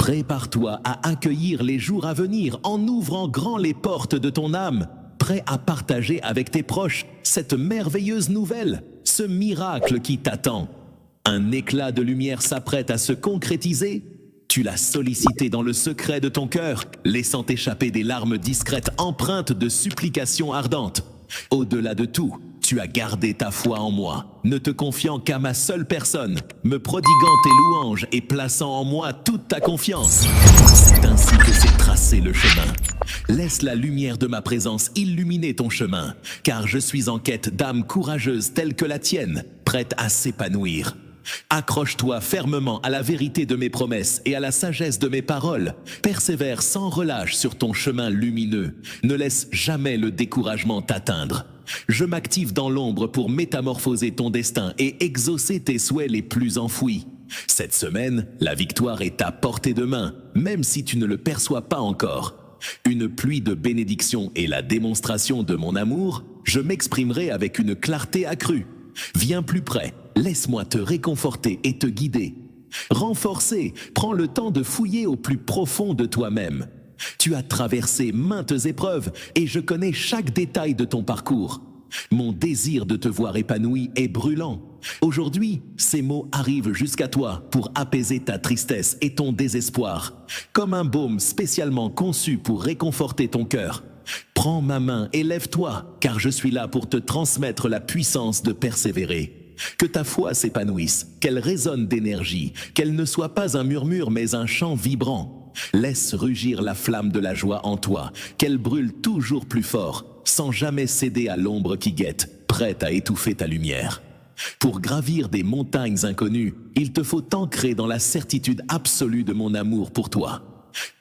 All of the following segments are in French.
Prépare-toi à accueillir les jours à venir en ouvrant grand les portes de ton âme, prêt à partager avec tes proches cette merveilleuse nouvelle, ce miracle qui t'attend. Un éclat de lumière s'apprête à se concrétiser. Tu l'as sollicité dans le secret de ton cœur, laissant échapper des larmes discrètes empreintes de supplications ardentes. Au-delà de tout, tu as gardé ta foi en moi, ne te confiant qu'à ma seule personne, me prodiguant tes louanges et plaçant en moi toute ta confiance. C'est ainsi que s'est tracé le chemin. Laisse la lumière de ma présence illuminer ton chemin, car je suis en quête d'âmes courageuses telles que la tienne, prêtes à s'épanouir. Accroche-toi fermement à la vérité de mes promesses et à la sagesse de mes paroles. Persévère sans relâche sur ton chemin lumineux. Ne laisse jamais le découragement t'atteindre. Je m'active dans l'ombre pour métamorphoser ton destin et exaucer tes souhaits les plus enfouis. Cette semaine, la victoire est à portée de main, même si tu ne le perçois pas encore. Une pluie de bénédictions et la démonstration de mon amour, je m'exprimerai avec une clarté accrue. Viens plus près, laisse-moi te réconforter et te guider. Renforcé, prends le temps de fouiller au plus profond de toi-même. Tu as traversé maintes épreuves et je connais chaque détail de ton parcours. Mon désir de te voir épanoui est brûlant. Aujourd'hui, ces mots arrivent jusqu'à toi pour apaiser ta tristesse et ton désespoir, comme un baume spécialement conçu pour réconforter ton cœur. Prends ma main et lève-toi, car je suis là pour te transmettre la puissance de persévérer. Que ta foi s'épanouisse, qu'elle résonne d'énergie, qu'elle ne soit pas un murmure mais un chant vibrant. Laisse rugir la flamme de la joie en toi, qu'elle brûle toujours plus fort, sans jamais céder à l'ombre qui guette, prête à étouffer ta lumière. Pour gravir des montagnes inconnues, il te faut t'ancrer dans la certitude absolue de mon amour pour toi.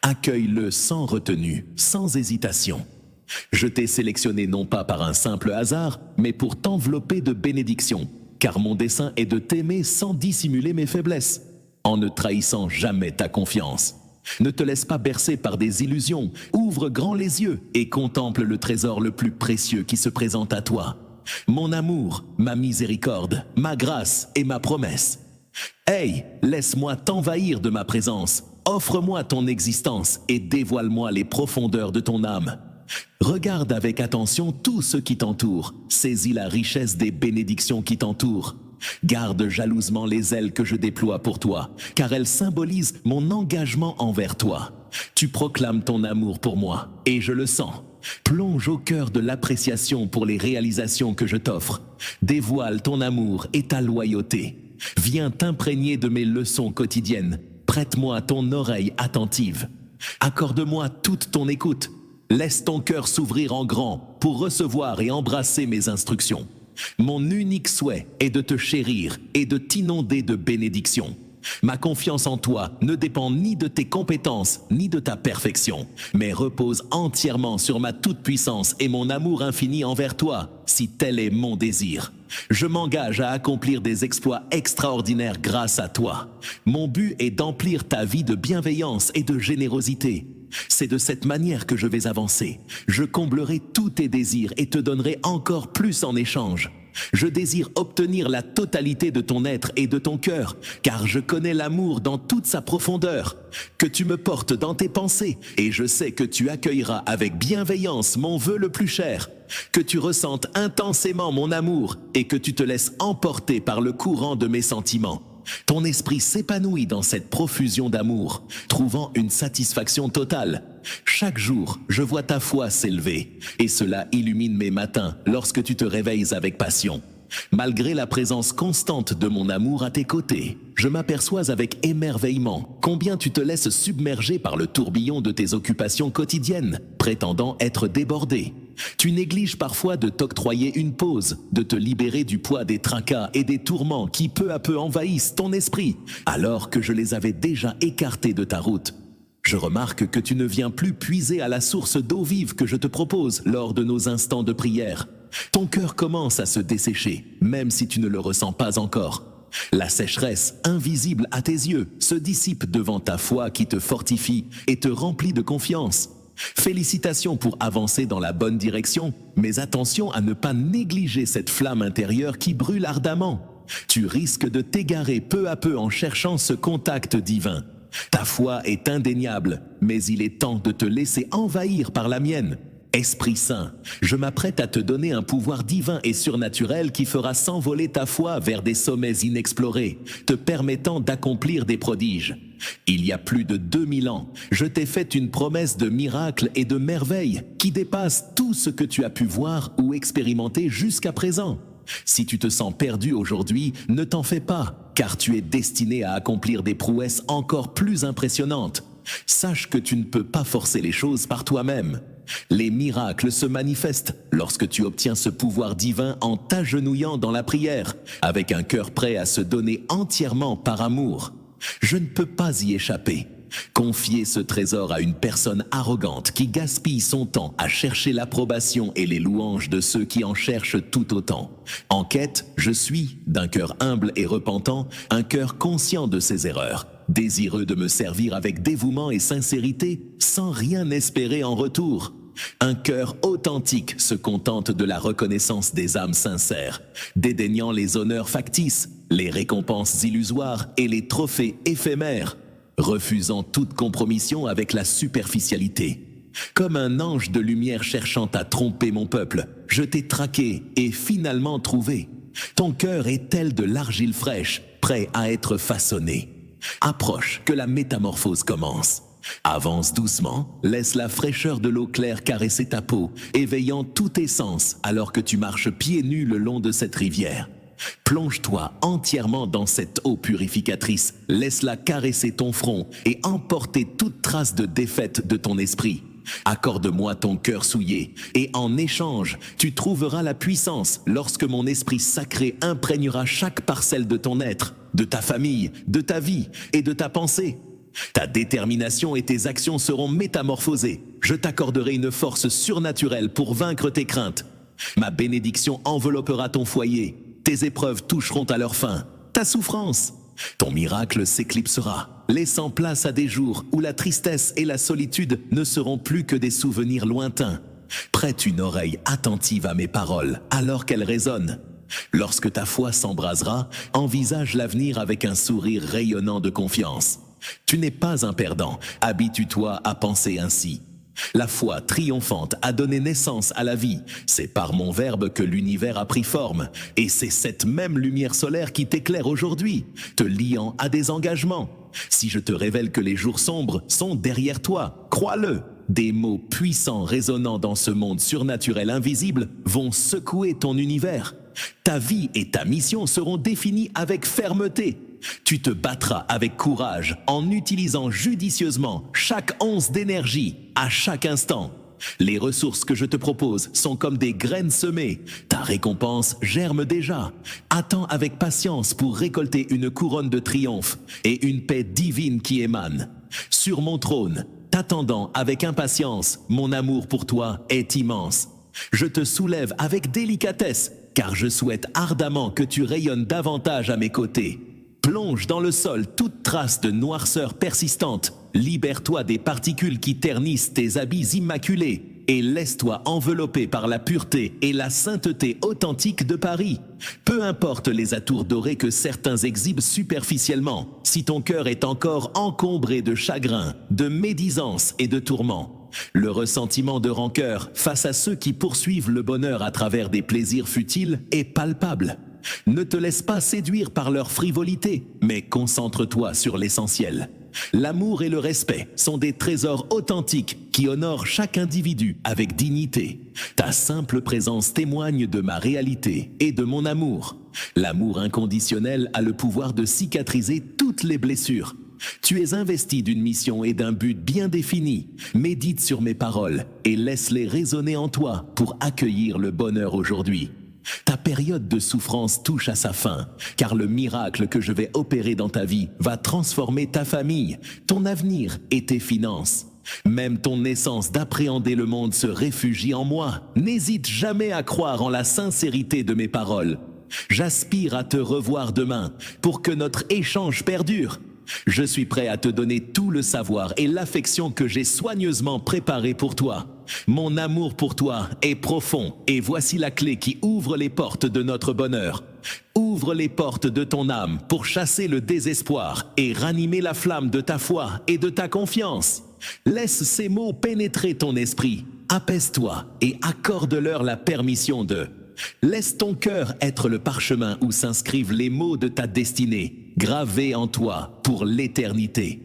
Accueille-le sans retenue, sans hésitation. Je t'ai sélectionné non pas par un simple hasard, mais pour t'envelopper de bénédictions, car mon dessein est de t'aimer sans dissimuler mes faiblesses, en ne trahissant jamais ta confiance. Ne te laisse pas bercer par des illusions, ouvre grand les yeux et contemple le trésor le plus précieux qui se présente à toi. Mon amour, ma miséricorde, ma grâce et ma promesse. Hey, laisse-moi t'envahir de ma présence, offre-moi ton existence et dévoile-moi les profondeurs de ton âme. Regarde avec attention tout ce qui t'entoure, saisis la richesse des bénédictions qui t'entourent. Garde jalousement les ailes que je déploie pour toi, car elles symbolisent mon engagement envers toi. Tu proclames ton amour pour moi, et je le sens. Plonge au cœur de l'appréciation pour les réalisations que je t'offre. Dévoile ton amour et ta loyauté. Viens t'imprégner de mes leçons quotidiennes. Prête-moi ton oreille attentive. Accorde-moi toute ton écoute. Laisse ton cœur s'ouvrir en grand pour recevoir et embrasser mes instructions. Mon unique souhait est de te chérir et de t'inonder de bénédictions. Ma confiance en toi ne dépend ni de tes compétences ni de ta perfection, mais repose entièrement sur ma toute-puissance et mon amour infini envers toi, si tel est mon désir. Je m'engage à accomplir des exploits extraordinaires grâce à toi. Mon but est d'emplir ta vie de bienveillance et de générosité. C'est de cette manière que je vais avancer. Je comblerai tous tes désirs et te donnerai encore plus en échange. Je désire obtenir la totalité de ton être et de ton cœur, car je connais l'amour dans toute sa profondeur, que tu me portes dans tes pensées, et je sais que tu accueilleras avec bienveillance mon vœu le plus cher, que tu ressentes intensément mon amour et que tu te laisses emporter par le courant de mes sentiments. Ton esprit s'épanouit dans cette profusion d'amour, trouvant une satisfaction totale. Chaque jour, je vois ta foi s'élever, et cela illumine mes matins lorsque tu te réveilles avec passion. Malgré la présence constante de mon amour à tes côtés, je m'aperçois avec émerveillement combien tu te laisses submerger par le tourbillon de tes occupations quotidiennes, prétendant être débordé. Tu négliges parfois de t'octroyer une pause, de te libérer du poids des tracas et des tourments qui peu à peu envahissent ton esprit, alors que je les avais déjà écartés de ta route. Je remarque que tu ne viens plus puiser à la source d'eau vive que je te propose lors de nos instants de prière. Ton cœur commence à se dessécher, même si tu ne le ressens pas encore. La sécheresse, invisible à tes yeux, se dissipe devant ta foi qui te fortifie et te remplit de confiance. Félicitations pour avancer dans la bonne direction, mais attention à ne pas négliger cette flamme intérieure qui brûle ardemment. Tu risques de t'égarer peu à peu en cherchant ce contact divin. Ta foi est indéniable, mais il est temps de te laisser envahir par la mienne. Esprit Saint, je m'apprête à te donner un pouvoir divin et surnaturel qui fera s'envoler ta foi vers des sommets inexplorés, te permettant d'accomplir des prodiges. Il y a plus de 2000 ans, je t'ai fait une promesse de miracles et de merveilles qui dépassent tout ce que tu as pu voir ou expérimenter jusqu'à présent. Si tu te sens perdu aujourd'hui, ne t'en fais pas, car tu es destiné à accomplir des prouesses encore plus impressionnantes. Sache que tu ne peux pas forcer les choses par toi-même. Les miracles se manifestent lorsque tu obtiens ce pouvoir divin en t'agenouillant dans la prière, avec un cœur prêt à se donner entièrement par amour. Je ne peux pas y échapper. Confier ce trésor à une personne arrogante qui gaspille son temps à chercher l'approbation et les louanges de ceux qui en cherchent tout autant. En quête, je suis, d'un cœur humble et repentant, un cœur conscient de ses erreurs, désireux de me servir avec dévouement et sincérité, sans rien espérer en retour. Un cœur authentique se contente de la reconnaissance des âmes sincères, dédaignant les honneurs factices, les récompenses illusoires et les trophées éphémères, refusant toute compromission avec la superficialité. Comme un ange de lumière cherchant à tromper mon peuple, je t'ai traqué et finalement trouvé. Ton cœur est tel de l'argile fraîche, prêt à être façonné. Approche que la métamorphose commence. Avance doucement, laisse la fraîcheur de l'eau claire caresser ta peau, éveillant tous tes sens alors que tu marches pieds nus le long de cette rivière. Plonge-toi entièrement dans cette eau purificatrice, laisse-la caresser ton front et emporter toute trace de défaite de ton esprit. Accorde-moi ton cœur souillé, et en échange, tu trouveras la puissance lorsque mon esprit sacré imprégnera chaque parcelle de ton être, de ta famille, de ta vie et de ta pensée. Ta détermination et tes actions seront métamorphosées. Je t'accorderai une force surnaturelle pour vaincre tes craintes. Ma bénédiction enveloppera ton foyer. Tes épreuves toucheront à leur fin. Ta souffrance, ton miracle s'éclipsera, laissant place à des jours où la tristesse et la solitude ne seront plus que des souvenirs lointains. Prête une oreille attentive à mes paroles alors qu'elles résonnent. Lorsque ta foi s'embrasera, envisage l'avenir avec un sourire rayonnant de confiance. Tu n'es pas un perdant, habitue-toi à penser ainsi. La foi triomphante a donné naissance à la vie. C'est par mon verbe que l'univers a pris forme. Et c'est cette même lumière solaire qui t'éclaire aujourd'hui, te liant à des engagements. Si je te révèle que les jours sombres sont derrière toi, crois-le. Des mots puissants résonnant dans ce monde surnaturel invisible vont secouer ton univers. Ta vie et ta mission seront définies avec fermeté. Tu te battras avec courage en utilisant judicieusement chaque once d'énergie à chaque instant. Les ressources que je te propose sont comme des graines semées. Ta récompense germe déjà. Attends avec patience pour récolter une couronne de triomphe et une paix divine qui émane. Sur mon trône, t'attendant avec impatience, mon amour pour toi est immense. Je te soulève avec délicatesse, car je souhaite ardemment que tu rayonnes davantage à mes côtés. Plonge dans le sol toute trace de noirceur persistante. Libère-toi des particules qui ternissent tes habits immaculés et laisse-toi envelopper par la pureté et la sainteté authentique de Paris. Peu importe les atours dorés que certains exhibent superficiellement, si ton cœur est encore encombré de chagrin, de médisance et de tourments. Le ressentiment de rancœur face à ceux qui poursuivent le bonheur à travers des plaisirs futiles est palpable. Ne te laisse pas séduire par leur frivolité, mais concentre-toi sur l'essentiel. L'amour et le respect sont des trésors authentiques qui honorent chaque individu avec dignité. Ta simple présence témoigne de ma réalité et de mon amour. L'amour inconditionnel a le pouvoir de cicatriser toutes les blessures. Tu es investi d'une mission et d'un but bien défini. Médite sur mes paroles et laisse-les résonner en toi pour accueillir le bonheur aujourd'hui. Ta période de souffrance touche à sa fin, car le miracle que je vais opérer dans ta vie va transformer ta famille, ton avenir et tes finances. Même ton essence d'appréhender le monde se réfugie en moi. N'hésite jamais à croire en la sincérité de mes paroles. J'aspire à te revoir demain pour que notre échange perdure. Je suis prêt à te donner tout le savoir et l'affection que j'ai soigneusement préparé pour toi. Mon amour pour toi est profond et voici la clé qui ouvre les portes de notre bonheur. Ouvre les portes de ton âme pour chasser le désespoir et ranimer la flamme de ta foi et de ta confiance. Laisse ces mots pénétrer ton esprit. Apaise-toi et accorde-leur la permission de. Laisse ton cœur être le parchemin où s'inscrivent les mots de ta destinée, gravés en toi pour l'éternité.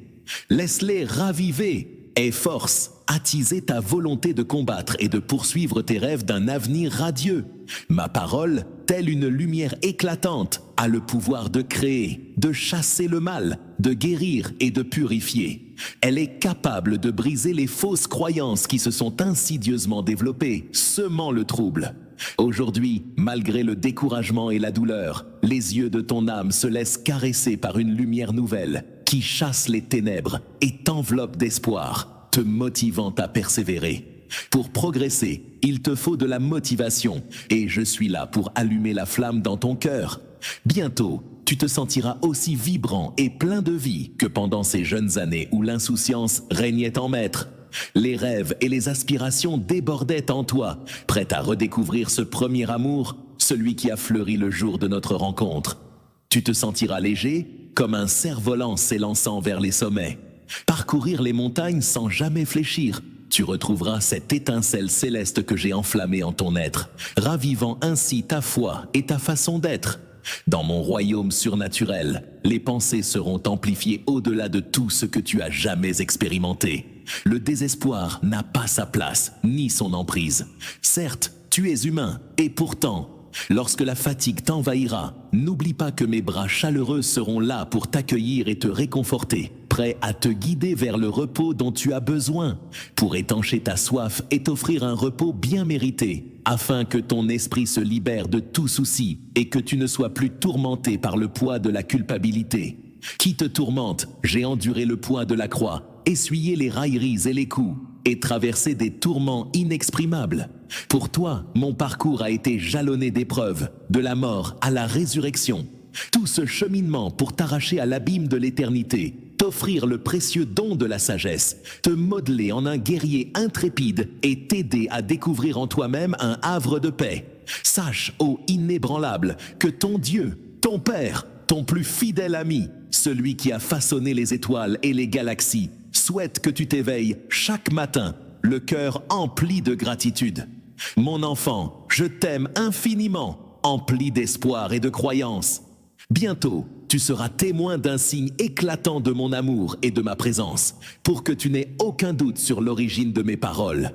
Laisse-les raviver. Aie force, attiser ta volonté de combattre et de poursuivre tes rêves d'un avenir radieux. Ma parole, telle une lumière éclatante, a le pouvoir de créer, de chasser le mal, de guérir et de purifier. Elle est capable de briser les fausses croyances qui se sont insidieusement développées, semant le trouble. Aujourd'hui, malgré le découragement et la douleur, les yeux de ton âme se laissent caresser par une lumière nouvelle qui chasse les ténèbres et t'enveloppe d'espoir, te motivant à persévérer. Pour progresser, il te faut de la motivation et je suis là pour allumer la flamme dans ton cœur. Bientôt, tu te sentiras aussi vibrant et plein de vie que pendant ces jeunes années où l'insouciance régnait en maître. Les rêves et les aspirations débordaient en toi, prêt à redécouvrir ce premier amour, celui qui a fleuri le jour de notre rencontre. Tu te sentiras léger, comme un cerf-volant s'élançant vers les sommets. Parcourir les montagnes sans jamais fléchir, tu retrouveras cette étincelle céleste que j'ai enflammée en ton être, ravivant ainsi ta foi et ta façon d'être. Dans mon royaume surnaturel, les pensées seront amplifiées au-delà de tout ce que tu as jamais expérimenté. Le désespoir n'a pas sa place, ni son emprise. Certes, tu es humain, et pourtant, lorsque la fatigue t'envahira, n'oublie pas que mes bras chaleureux seront là pour t'accueillir et te réconforter, prêts à te guider vers le repos dont tu as besoin, pour étancher ta soif et t'offrir un repos bien mérité, afin que ton esprit se libère de tout souci et que tu ne sois plus tourmenté par le poids de la culpabilité. Qui te tourmente? J'ai enduré le poids de la croix, essuyé les railleries et les coups, et traversé des tourments inexprimables. Pour toi, mon parcours a été jalonné d'épreuves, de la mort à la résurrection. Tout ce cheminement pour t'arracher à l'abîme de l'éternité, t'offrir le précieux don de la sagesse, te modeler en un guerrier intrépide et t'aider à découvrir en toi-même un havre de paix. Sache, ô inébranlable, que ton Dieu, ton Père, ton plus fidèle ami, celui qui a façonné les étoiles et les galaxies, souhaite que tu t'éveilles chaque matin, le cœur empli de gratitude. Mon enfant, je t'aime infiniment, empli d'espoir et de croyance. Bientôt, tu seras témoin d'un signe éclatant de mon amour et de ma présence, pour que tu n'aies aucun doute sur l'origine de mes paroles.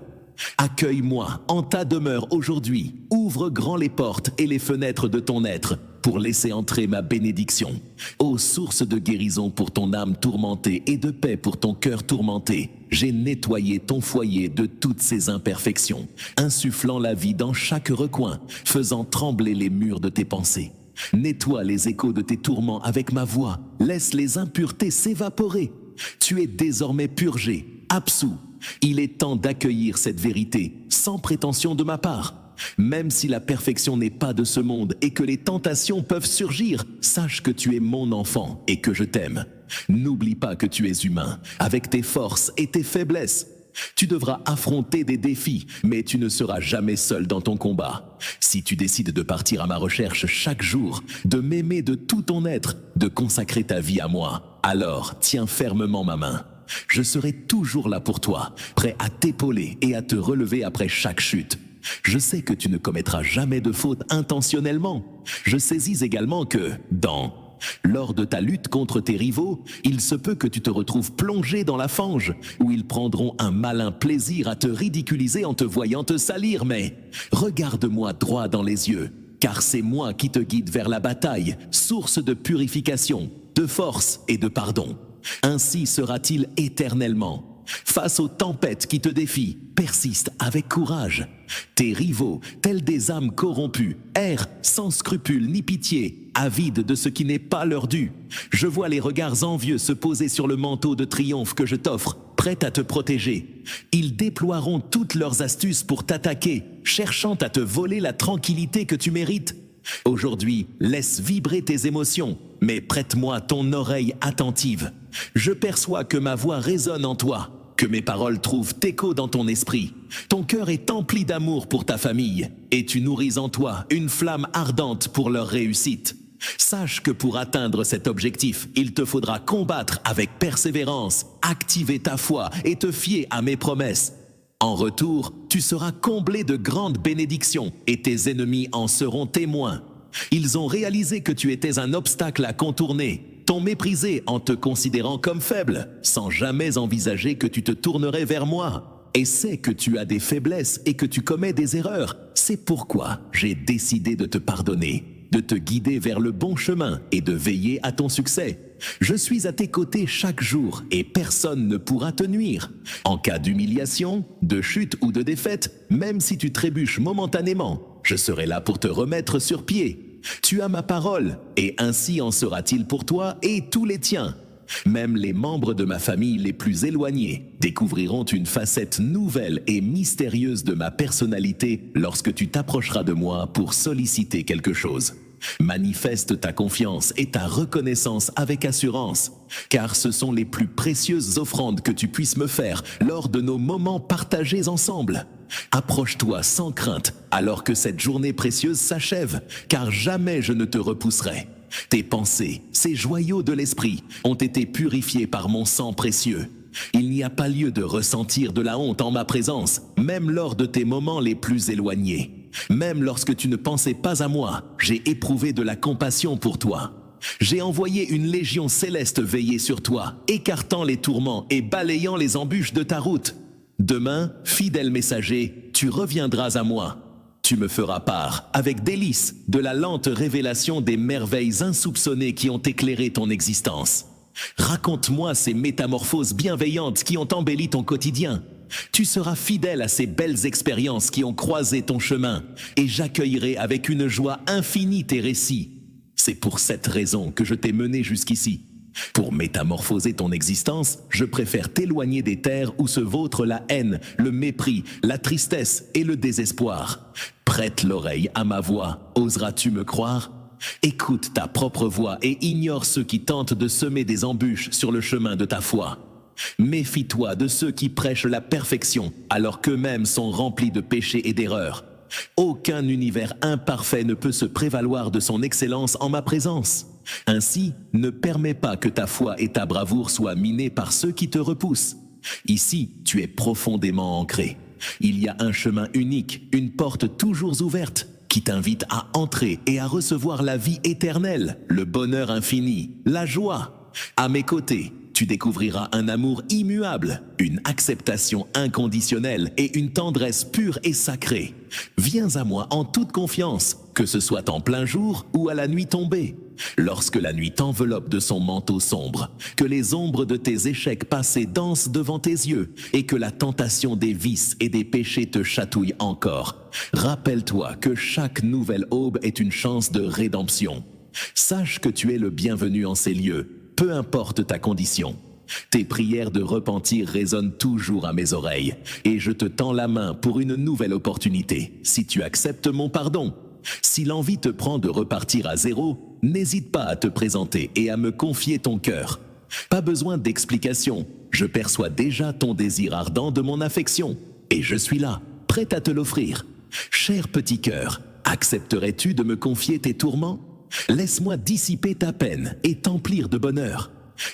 Accueille-moi en ta demeure aujourd'hui, ouvre grand les portes et les fenêtres de ton être, pour laisser entrer ma bénédiction. Ô source de guérison pour ton âme tourmentée et de paix pour ton cœur tourmenté, j'ai nettoyé ton foyer de toutes ses imperfections, insufflant la vie dans chaque recoin, faisant trembler les murs de tes pensées. Nettoie les échos de tes tourments avec ma voix, laisse les impuretés s'évaporer. Tu es désormais purgé, absous. Il est temps d'accueillir cette vérité, sans prétention de ma part. Même si la perfection n'est pas de ce monde et que les tentations peuvent surgir, sache que tu es mon enfant et que je t'aime. N'oublie pas que tu es humain, avec tes forces et tes faiblesses. Tu devras affronter des défis, mais tu ne seras jamais seul dans ton combat. Si tu décides de partir à ma recherche chaque jour, de m'aimer de tout ton être, de consacrer ta vie à moi, alors tiens fermement ma main. Je serai toujours là pour toi, prêt à t'épauler et à te relever après chaque chute. Je sais que tu ne commettras jamais de faute intentionnellement. Je saisis également que, lors de ta lutte contre tes rivaux, il se peut que tu te retrouves plongé dans la fange, où ils prendront un malin plaisir à te ridiculiser en te voyant te salir, mais regarde-moi droit dans les yeux, car c'est moi qui te guide vers la bataille, source de purification, de force et de pardon. Ainsi sera-t-il éternellement. Face aux tempêtes qui te défient, persiste avec courage. Tes rivaux, tels des âmes corrompues, errent sans scrupule ni pitié, avides de ce qui n'est pas leur dû. Je vois les regards envieux se poser sur le manteau de triomphe que je t'offre, prêt à te protéger. Ils déploieront toutes leurs astuces pour t'attaquer, cherchant à te voler la tranquillité que tu mérites. Aujourd'hui, laisse vibrer tes émotions, mais prête-moi ton oreille attentive. Je perçois que ma voix résonne en toi. que mes paroles trouvent écho dans ton esprit. Ton cœur est empli d'amour pour ta famille, et tu nourris en toi une flamme ardente pour leur réussite. Sache que pour atteindre cet objectif, il te faudra combattre avec persévérance, activer ta foi et te fier à mes promesses. En retour, tu seras comblé de grandes bénédictions et tes ennemis en seront témoins. Ils ont réalisé que tu étais un obstacle à contourner, t'ont méprisé en te considérant comme faible, sans jamais envisager que tu te tournerais vers moi. Et sais que tu as des faiblesses et que tu commets des erreurs. C'est pourquoi j'ai décidé de te pardonner, de te guider vers le bon chemin et de veiller à ton succès. Je suis à tes côtés chaque jour et personne ne pourra te nuire. En cas d'humiliation, de chute ou de défaite, même si tu trébuches momentanément, je serai là pour te remettre sur pied. Tu as ma parole, et ainsi en sera-t-il pour toi et tous les tiens. Même les membres de ma famille les plus éloignés découvriront une facette nouvelle et mystérieuse de ma personnalité lorsque tu t'approcheras de moi pour solliciter quelque chose. Manifeste ta confiance et ta reconnaissance avec assurance, car ce sont les plus précieuses offrandes que tu puisses me faire lors de nos moments partagés ensemble. Approche-toi sans crainte alors que cette journée précieuse s'achève, car jamais je ne te repousserai. Tes pensées, ces joyaux de l'esprit, ont été purifiés par mon sang précieux. Il n'y a pas lieu de ressentir de la honte en ma présence, même lors de tes moments les plus éloignés. Même lorsque tu ne pensais pas à moi, j'ai éprouvé de la compassion pour toi. J'ai envoyé une légion céleste veiller sur toi, écartant les tourments et balayant les embûches de ta route. Demain, fidèle messager, tu reviendras à moi. Tu me feras part, avec délice, de la lente révélation des merveilles insoupçonnées qui ont éclairé ton existence. Raconte-moi ces métamorphoses bienveillantes qui ont embelli ton quotidien. Tu seras fidèle à ces belles expériences qui ont croisé ton chemin, et j'accueillerai avec une joie infinie tes récits. C'est pour cette raison que je t'ai mené jusqu'ici. Pour métamorphoser ton existence, je préfère t'éloigner des terres où se vautrent la haine, le mépris, la tristesse et le désespoir. Prête l'oreille à ma voix, oseras-tu me croire ? Écoute ta propre voix et ignore ceux qui tentent de semer des embûches sur le chemin de ta foi. Méfie-toi de ceux qui prêchent la perfection alors qu'eux-mêmes sont remplis de péchés et d'erreurs. Aucun univers imparfait ne peut se prévaloir de son excellence en ma présence. Ainsi, ne permets pas que ta foi et ta bravoure soient minées par ceux qui te repoussent. Ici, tu es profondément ancré. Il y a un chemin unique, une porte toujours ouverte, qui t'invite à entrer et à recevoir la vie éternelle, le bonheur infini, la joie. À mes côtés, tu découvriras un amour immuable, une acceptation inconditionnelle et une tendresse pure et sacrée. Viens à moi en toute confiance, que ce soit en plein jour ou à la nuit tombée. Lorsque la nuit t'enveloppe de son manteau sombre, que les ombres de tes échecs passés dansent devant tes yeux et que la tentation des vices et des péchés te chatouille encore, rappelle-toi que chaque nouvelle aube est une chance de rédemption. Sache que tu es le bienvenu en ces lieux, peu importe ta condition. Tes prières de repentir résonnent toujours à mes oreilles, et je te tends la main pour une nouvelle opportunité, si tu acceptes mon pardon. Si l'envie te prend de repartir à zéro, n'hésite pas à te présenter et à me confier ton cœur. Pas besoin d'explication, je perçois déjà ton désir ardent de mon affection, et je suis là, prêt à te l'offrir. Cher petit cœur, accepterais-tu de me confier tes tourments ? Laisse-moi dissiper ta peine et t'emplir de bonheur.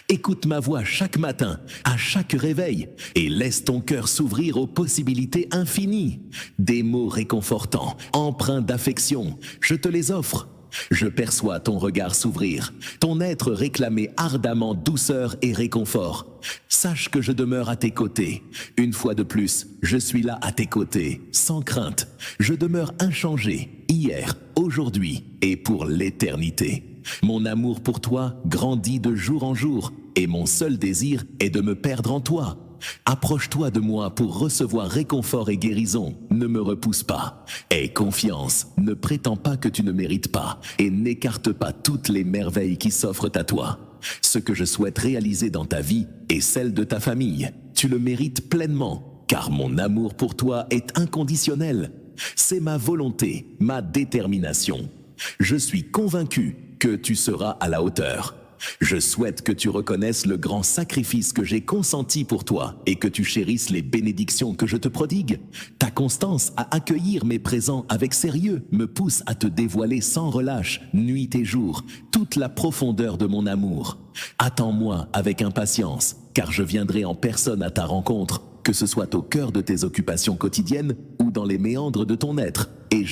Écoute ma voix chaque matin, à chaque réveil, et laisse ton cœur s'ouvrir aux possibilités infinies. Des mots réconfortants, empreints d'affection, je te les offre. Je perçois ton regard s'ouvrir, ton être réclamer ardemment douceur et réconfort. Sache que je demeure à tes côtés. Une fois de plus, je suis là à tes côtés, sans crainte. Je demeure inchangé, hier, aujourd'hui et pour l'éternité. Mon amour pour toi grandit de jour en jour, et mon seul désir est de me perdre en toi. Approche-toi de moi pour recevoir réconfort et guérison. Ne me repousse pas. Aie confiance, ne prétends pas que tu ne mérites pas, et n'écarte pas toutes les merveilles qui s'offrent à toi. Ce que je souhaite réaliser dans ta vie et celle de ta famille, tu le mérites pleinement, car mon amour pour toi est inconditionnel. C'est ma volonté, ma détermination. Je suis convaincu que tu seras à la hauteur. Je souhaite que tu reconnaisses le grand sacrifice que j'ai consenti pour toi et que tu chérisses les bénédictions que je te prodigue. Ta constance à accueillir mes présents avec sérieux me pousse à te dévoiler sans relâche, nuit et jour, toute la profondeur de mon amour. Attends-moi avec impatience, car je viendrai en personne à ta rencontre, que ce soit au cœur de tes occupations quotidiennes ou dans les méandres de ton être, et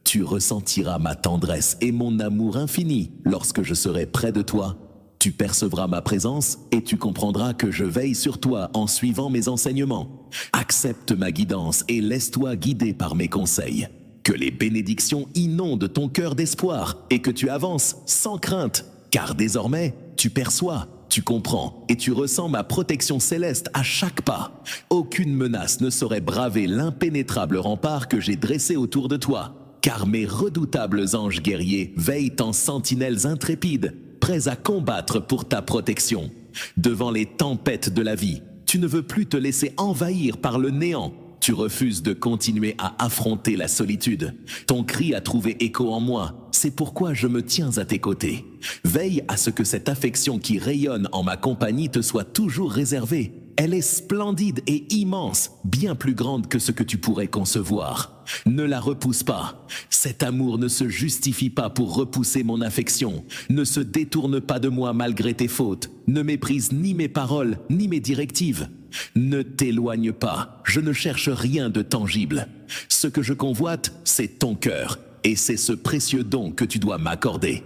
tu ressentiras ma tendresse et mon amour infini lorsque je serai près de toi. Tu percevras ma présence et tu comprendras que je veille sur toi en suivant mes enseignements. Accepte ma guidance et laisse-toi guider par mes conseils. Que les bénédictions inondent ton cœur d'espoir et que tu avances sans crainte, car désormais, tu perçois, tu comprends et tu ressens ma protection céleste à chaque pas. Aucune menace ne saurait braver l'impénétrable rempart que j'ai dressé autour de toi. Car mes redoutables anges guerriers veillent en sentinelles intrépides, prêts à combattre pour ta protection. Devant les tempêtes de la vie, tu ne veux plus te laisser envahir par le néant. Tu refuses de continuer à affronter la solitude. Ton cri a trouvé écho en moi, c'est pourquoi je me tiens à tes côtés. Veille à ce que cette affection qui rayonne en ma compagnie te soit toujours réservée. Elle est splendide et immense, bien plus grande que ce que tu pourrais concevoir. Ne la repousse pas. Cet amour ne se justifie pas pour repousser mon affection. Ne se détourne pas de moi malgré tes fautes. Ne méprise ni mes paroles, ni mes directives. Ne t'éloigne pas, je ne cherche rien de tangible. Ce que je convoite, c'est ton cœur, et c'est ce précieux don que tu dois m'accorder.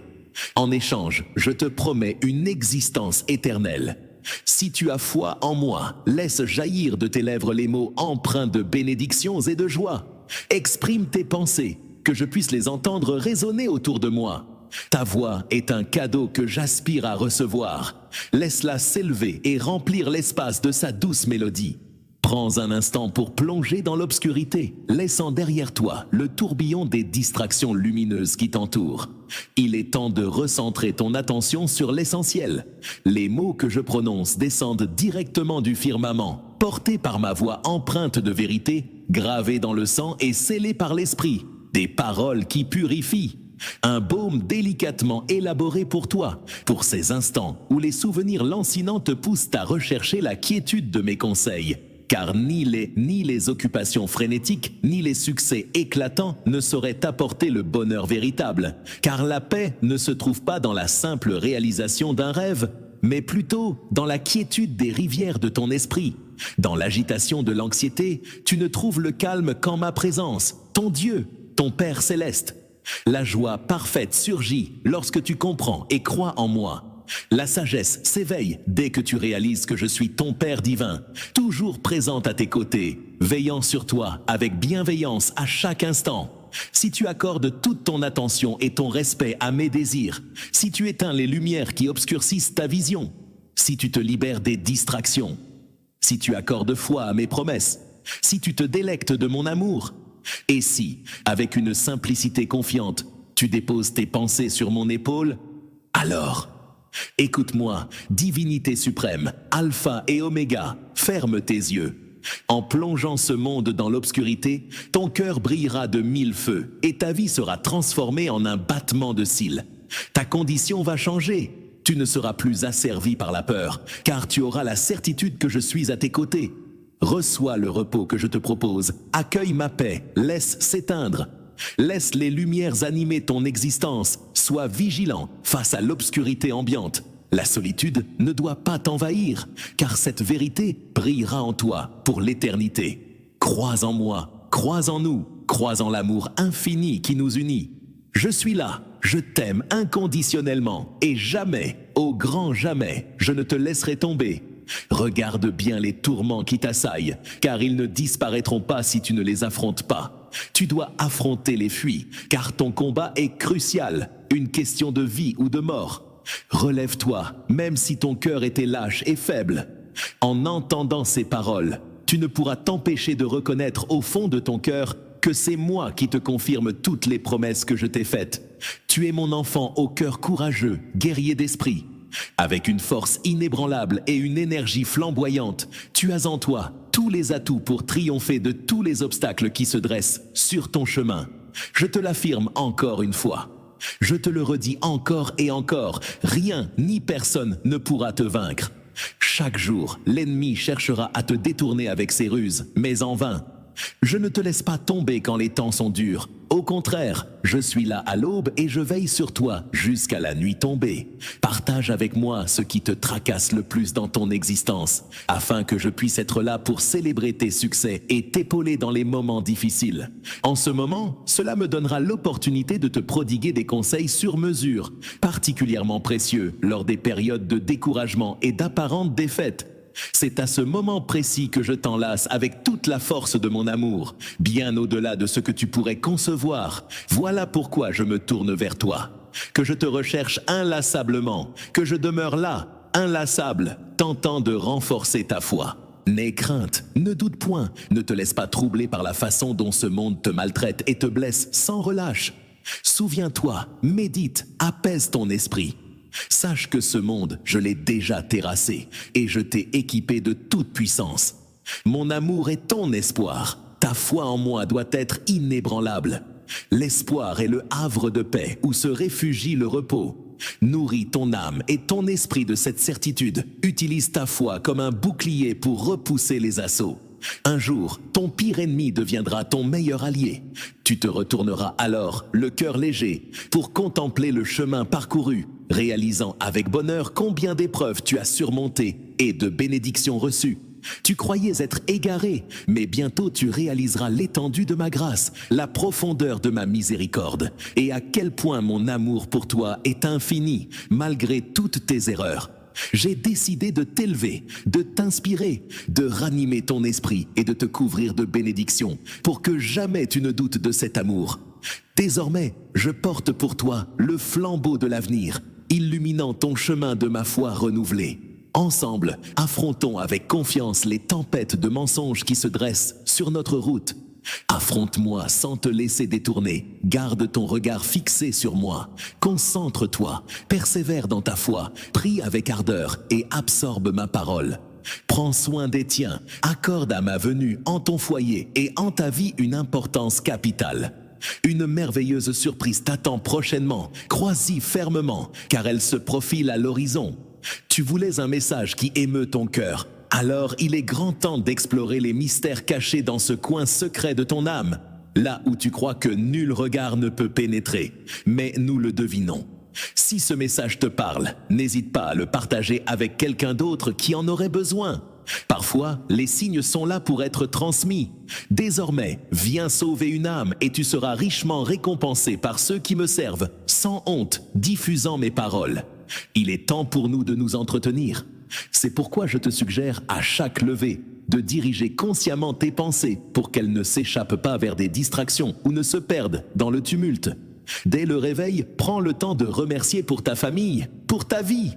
En échange, je te promets une existence éternelle. Si tu as foi en moi, laisse jaillir de tes lèvres les mots empreints de bénédictions et de joie. Exprime tes pensées, que je puisse les entendre résonner autour de moi. Ta voix est un cadeau que j'aspire à recevoir. Laisse-la s'élever et remplir l'espace de sa douce mélodie. Prends un instant pour plonger dans l'obscurité, laissant derrière toi le tourbillon des distractions lumineuses qui t'entourent. Il est temps de recentrer ton attention sur l'essentiel. Les mots que je prononce descendent directement du firmament, portés par ma voix empreinte de vérité, gravée dans le sang et scellée par l'esprit. Des paroles qui purifient. Un baume délicatement élaboré pour toi, pour ces instants où les souvenirs lancinants te poussent à rechercher la quiétude de mes conseils. Car ni les occupations frénétiques, ni les succès éclatants ne sauraient t'apporter le bonheur véritable. Car la paix ne se trouve pas dans la simple réalisation d'un rêve, mais plutôt dans la quiétude des rivières de ton esprit. Dans l'agitation de l'anxiété, tu ne trouves le calme qu'en ma présence, ton Dieu, ton Père céleste. La joie parfaite surgit lorsque tu comprends et crois en moi. La sagesse s'éveille dès que tu réalises que je suis ton Père divin, toujours présent à tes côtés, veillant sur toi avec bienveillance à chaque instant. Si tu accordes toute ton attention et ton respect à mes désirs, si tu éteins les lumières qui obscurcissent ta vision, si tu te libères des distractions, si tu accordes foi à mes promesses, si tu te délectes de mon amour, et si, avec une simplicité confiante, tu déposes tes pensées sur mon épaule, alors, écoute-moi, divinité suprême, alpha et oméga, ferme tes yeux. En plongeant ce monde dans l'obscurité, ton cœur brillera de 1000 feux et ta vie sera transformée en un battement de cils. Ta condition va changer. Tu ne seras plus asservi par la peur, car tu auras la certitude que je suis à tes côtés. Reçois le repos que je te propose, accueille ma paix, laisse s'éteindre. Laisse les lumières animer ton existence, sois vigilant face à l'obscurité ambiante. La solitude ne doit pas t'envahir, car cette vérité brillera en toi pour l'éternité. Crois en moi, crois en nous, crois en l'amour infini qui nous unit. Je suis là, je t'aime inconditionnellement, et jamais, au grand jamais, je ne te laisserai tomber. Regarde bien les tourments qui t'assaillent, car ils ne disparaîtront pas si tu ne les affrontes pas. Tu dois affronter les fuites, car ton combat est crucial, une question de vie ou de mort. Relève-toi, même si ton cœur était lâche et faible. En entendant ces paroles, tu ne pourras t'empêcher de reconnaître au fond de ton cœur que c'est moi qui te confirme toutes les promesses que je t'ai faites. Tu es mon enfant au cœur courageux, guerrier d'esprit. Avec une force inébranlable et une énergie flamboyante, tu as en toi tous les atouts pour triompher de tous les obstacles qui se dressent sur ton chemin. Je te l'affirme encore une fois. Je te le redis encore et encore, rien ni personne ne pourra te vaincre. Chaque jour, l'ennemi cherchera à te détourner avec ses ruses, mais en vain. Je ne te laisse pas tomber quand les temps sont durs. Au contraire, je suis là à l'aube et je veille sur toi jusqu'à la nuit tombée. Partage avec moi ce qui te tracasse le plus dans ton existence, afin que je puisse être là pour célébrer tes succès et t'épauler dans les moments difficiles. En ce moment, cela me donnera l'opportunité de te prodiguer des conseils sur mesure, particulièrement précieux lors des périodes de découragement et d'apparente défaite. C'est à ce moment précis que je t'enlace avec toute la force de mon amour, bien au-delà de ce que tu pourrais concevoir. Voilà pourquoi je me tourne vers toi, que je te recherche inlassablement, que je demeure là, inlassable, tentant de renforcer ta foi. N'aie crainte, ne doute point, ne te laisse pas troubler par la façon dont ce monde te maltraite et te blesse sans relâche. Souviens-toi, médite, apaise ton esprit. Sache que ce monde, je l'ai déjà terrassé et je t'ai équipé de toute puissance. Mon amour est ton espoir. Ta foi en moi doit être inébranlable. L'espoir est le havre de paix où se réfugie le repos. Nourris ton âme et ton esprit de cette certitude. Utilise ta foi comme un bouclier pour repousser les assauts. Un jour, ton pire ennemi deviendra ton meilleur allié. Tu te retourneras alors, le cœur léger, pour contempler le chemin parcouru, réalisant avec bonheur combien d'épreuves tu as surmontées et de bénédictions reçues. Tu croyais être égaré, mais bientôt tu réaliseras l'étendue de ma grâce, la profondeur de ma miséricorde, et à quel point mon amour pour toi est infini, malgré toutes tes erreurs. J'ai décidé de t'élever, de t'inspirer, de ranimer ton esprit et de te couvrir de bénédictions, pour que jamais tu ne doutes de cet amour. Désormais, je porte pour toi le flambeau de l'avenir, illuminant ton chemin de ma foi renouvelée. Ensemble, affrontons avec confiance les tempêtes de mensonges qui se dressent sur notre route. Affronte-moi sans te laisser détourner. Garde ton regard fixé sur moi. Concentre-toi, persévère dans ta foi, prie avec ardeur et absorbe ma parole. Prends soin des tiens, accorde à ma venue en ton foyer et en ta vie une importance capitale. Une merveilleuse surprise t'attend prochainement. Crois-y fermement, car elle se profile à l'horizon. Tu voulais un message qui émeut ton cœur. Alors il est grand temps d'explorer les mystères cachés dans ce coin secret de ton âme, là où tu crois que nul regard ne peut pénétrer, mais nous le devinons. Si ce message te parle, n'hésite pas à le partager avec quelqu'un d'autre qui en aurait besoin. Parfois, les signes sont là pour être transmis. Désormais, viens sauver une âme et tu seras richement récompensé par ceux qui me servent, sans honte, diffusant mes paroles. Il est temps pour nous de nous entretenir. C'est pourquoi je te suggère à chaque levée de diriger consciemment tes pensées pour qu'elles ne s'échappent pas vers des distractions ou ne se perdent dans le tumulte. Dès le réveil, prends le temps de remercier pour ta famille, pour ta vie.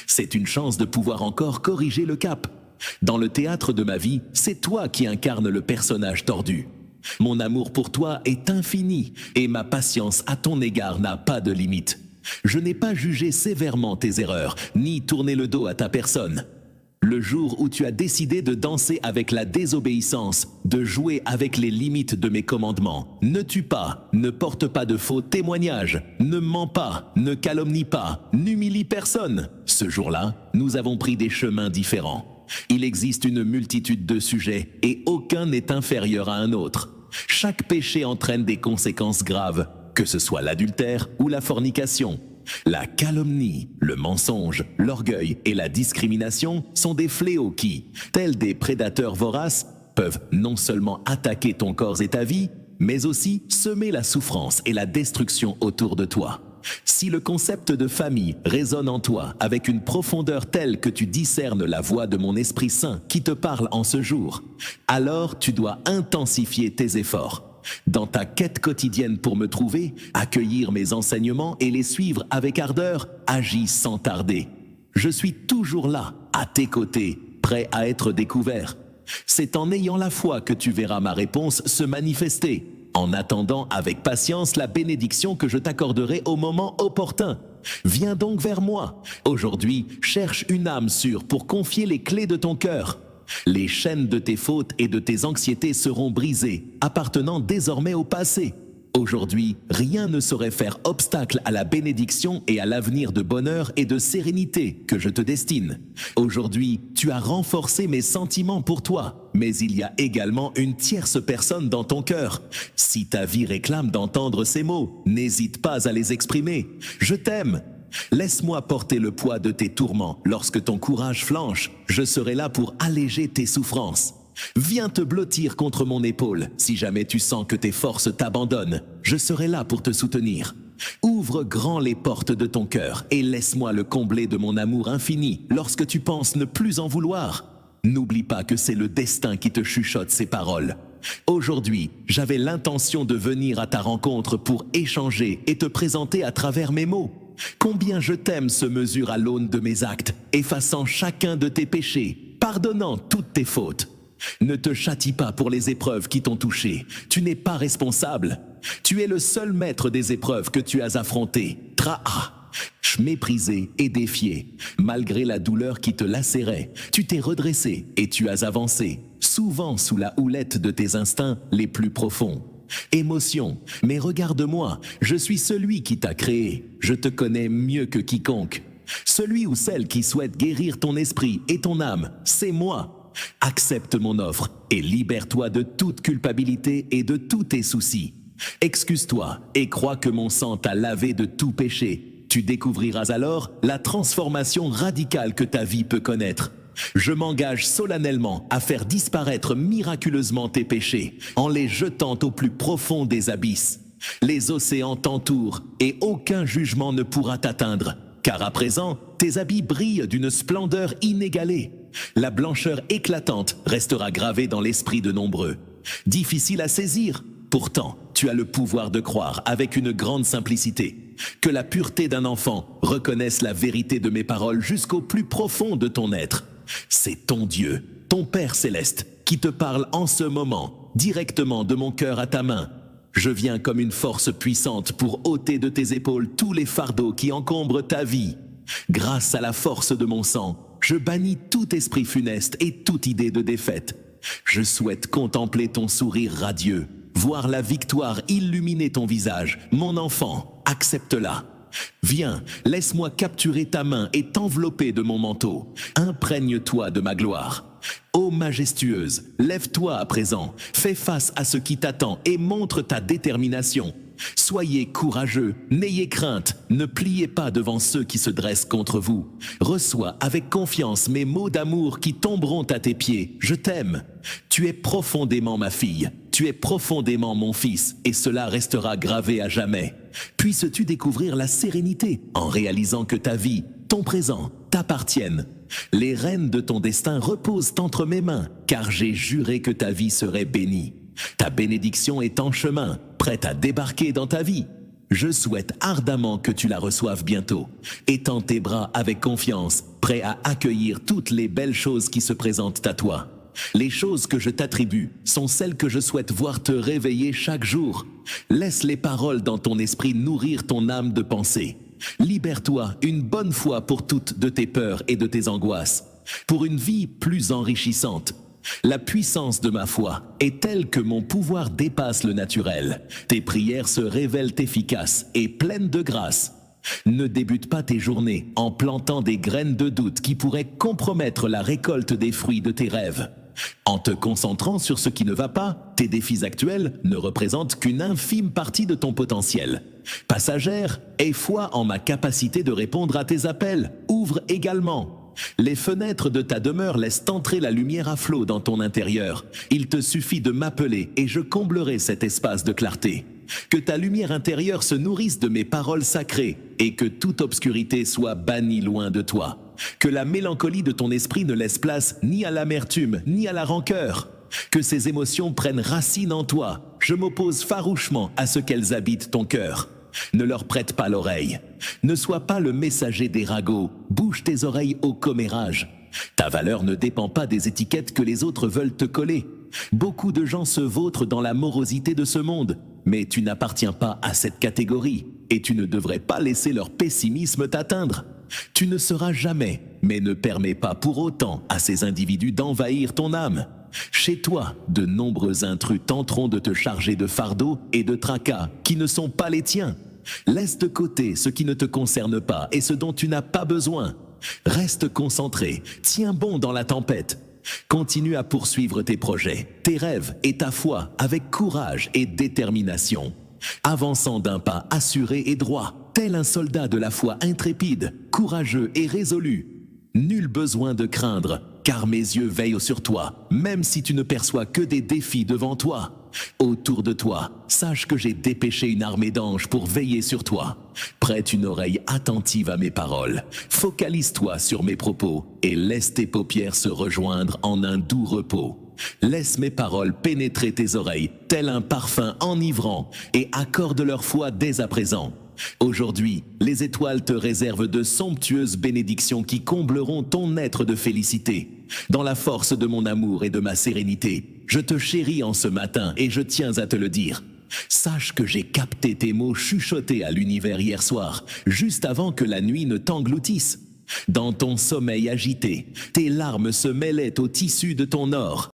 C'est une chance de pouvoir encore corriger le cap. Dans le théâtre de ma vie, c'est toi qui incarnes le personnage tordu. Mon amour pour toi est infini et ma patience à ton égard n'a pas de limite. Je n'ai pas jugé sévèrement tes erreurs, ni tourné le dos à ta personne. Le jour où tu as décidé de danser avec la désobéissance, de jouer avec les limites de mes commandements, ne tue pas, ne porte pas de faux témoignages, ne mens pas, ne calomnie pas, n'humilie personne. Ce jour-là, nous avons pris des chemins différents. Il existe une multitude de sujets et aucun n'est inférieur à un autre. Chaque péché entraîne des conséquences graves, que ce soit l'adultère ou la fornication. La calomnie, le mensonge, l'orgueil et la discrimination sont des fléaux qui, tels des prédateurs voraces, peuvent non seulement attaquer ton corps et ta vie, mais aussi semer la souffrance et la destruction autour de toi. Si le concept de famille résonne en toi avec une profondeur telle que tu discernes la voix de mon Esprit Saint qui te parle en ce jour, alors tu dois intensifier tes efforts. Dans ta quête quotidienne pour me trouver, accueillir mes enseignements et les suivre avec ardeur, agis sans tarder. Je suis toujours là, à tes côtés, prêt à être découvert. C'est en ayant la foi que tu verras ma réponse se manifester, en attendant avec patience la bénédiction que je t'accorderai au moment opportun. Viens donc vers moi. Aujourd'hui, cherche une âme sûre pour confier les clés de ton cœur. Les chaînes de tes fautes et de tes anxiétés seront brisées, appartenant désormais au passé. Aujourd'hui, rien ne saurait faire obstacle à la bénédiction et à l'avenir de bonheur et de sérénité que je te destine. Aujourd'hui, tu as renforcé mes sentiments pour toi, mais il y a également une tierce personne dans ton cœur. Si ta vie réclame d'entendre ces mots, n'hésite pas à les exprimer. Je t'aime. Laisse-moi porter le poids de tes tourments. Lorsque ton courage flanche, je serai là pour alléger tes souffrances. Viens te blottir contre mon épaule. Si jamais tu sens que tes forces t'abandonnent, je serai là pour te soutenir. Ouvre grand les portes de ton cœur et laisse-moi le combler de mon amour infini lorsque tu penses ne plus en vouloir. N'oublie pas que c'est le destin qui te chuchote ces paroles. Aujourd'hui, j'avais l'intention de venir à ta rencontre pour échanger et te présenter à travers mes mots. Combien je t'aime se mesure à l'aune de mes actes, effaçant chacun de tes péchés, pardonnant toutes tes fautes. Ne te châtie pas pour les épreuves qui t'ont touché. Tu n'es pas responsable. Tu es le seul maître des épreuves que tu as affrontées. Méprisé et défié. Malgré la douleur qui te lacérait, tu t'es redressé et tu as avancé, souvent sous la houlette de tes instincts les plus profonds. Émotion, mais regarde-moi, je suis celui qui t'a créé. Je te connais mieux que quiconque. Celui ou celle qui souhaite guérir ton esprit et ton âme, c'est moi. Accepte mon offre et libère-toi de toute culpabilité et de tous tes soucis. Excuse-toi et crois que mon sang t'a lavé de tout péché. Tu découvriras alors la transformation radicale que ta vie peut connaître. Je m'engage solennellement à faire disparaître miraculeusement tes péchés en les jetant au plus profond des abysses. Les océans t'entourent et aucun jugement ne pourra t'atteindre. Car à présent, tes habits brillent d'une splendeur inégalée. La blancheur éclatante restera gravée dans l'esprit de nombreux. Difficile à saisir, pourtant, tu as le pouvoir de croire avec une grande simplicité. Que la pureté d'un enfant reconnaisse la vérité de mes paroles jusqu'au plus profond de ton être. C'est ton Dieu, ton Père céleste, qui te parle en ce moment, directement de mon cœur à ta main. Je viens comme une force puissante pour ôter de tes épaules tous les fardeaux qui encombrent ta vie. Grâce à la force de mon sang, je bannis tout esprit funeste et toute idée de défaite. Je souhaite contempler ton sourire radieux, voir la victoire illuminer ton visage. Mon enfant, accepte-la. Viens, laisse-moi capturer ta main et t'envelopper de mon manteau. Imprègne-toi de ma gloire. Ô majestueuse, lève-toi à présent, fais face à ce qui t'attend et montre ta détermination. Soyez courageux, n'ayez crainte, ne pliez pas devant ceux qui se dressent contre vous. Reçois avec confiance mes mots d'amour qui tomberont à tes pieds. Je t'aime. Tu es profondément ma fille, tu es profondément mon fils, et cela restera gravé à jamais. Puisses-tu découvrir la sérénité en réalisant que ta vie, ton présent, t'appartiennent. Les rênes de ton destin reposent entre mes mains, car j'ai juré que ta vie serait bénie. Ta bénédiction est en chemin, prête à débarquer dans ta vie. Je souhaite ardemment que tu la reçoives bientôt. Étends tes bras avec confiance, prêt à accueillir toutes les belles choses qui se présentent à toi. Les choses que je t'attribue sont celles que je souhaite voir te réveiller chaque jour. Laisse les paroles dans ton esprit nourrir ton âme de pensée. Libère-toi une bonne fois pour toutes de tes peurs et de tes angoisses, pour une vie plus enrichissante. La puissance de ma foi est telle que mon pouvoir dépasse le naturel. Tes prières se révèlent efficaces et pleines de grâce. Ne débute pas tes journées en plantant des graines de doute qui pourraient compromettre la récolte des fruits de tes rêves. En te concentrant sur ce qui ne va pas, tes défis actuels ne représentent qu'une infime partie de ton potentiel. Passagère, aie foi en ma capacité de répondre à tes appels. Ouvre également. Les fenêtres de ta demeure laissent entrer la lumière à flot dans ton intérieur. Il te suffit de m'appeler et je comblerai cet espace de clarté. Que ta lumière intérieure se nourrisse de mes paroles sacrées et que toute obscurité soit bannie loin de toi. Que la mélancolie de ton esprit ne laisse place ni à l'amertume ni à la rancœur. Que ces émotions prennent racine en toi. Je m'oppose farouchement à ce qu'elles habitent ton cœur. Ne leur prête pas l'oreille. Ne sois pas le messager des ragots. Bouge tes oreilles au commérage. Ta valeur ne dépend pas des étiquettes que les autres veulent te coller. Beaucoup de gens se vautrent dans la morosité de ce monde, mais tu n'appartiens pas à cette catégorie et tu ne devrais pas laisser leur pessimisme t'atteindre. Tu ne seras jamais, mais ne permets pas pour autant à ces individus d'envahir ton âme. Chez toi, de nombreux intrus tenteront de te charger de fardeaux et de tracas qui ne sont pas les tiens. Laisse de côté ce qui ne te concerne pas et ce dont tu n'as pas besoin. Reste concentré, tiens bon dans la tempête. Continue à poursuivre tes projets, tes rêves et ta foi avec courage et détermination. Avançant d'un pas assuré et droit, tel un soldat de la foi intrépide, courageux et résolu. Nul besoin de craindre, car mes yeux veillent sur toi, même si tu ne perçois que des défis devant toi. Autour de toi, sache que j'ai dépêché une armée d'anges pour veiller sur toi. Prête une oreille attentive à mes paroles. Focalise-toi sur mes propos et laisse tes paupières se rejoindre en un doux repos. Laisse mes paroles pénétrer tes oreilles, tel un parfum enivrant, et accorde leur foi dès à présent. Aujourd'hui, les étoiles te réservent de somptueuses bénédictions qui combleront ton être de félicité. Dans la force de mon amour et de ma sérénité, je te chéris en ce matin et je tiens à te le dire. Sache que j'ai capté tes mots chuchotés à l'univers hier soir, juste avant que la nuit ne t'engloutisse. Dans ton sommeil agité, tes larmes se mêlaient au tissu de ton or,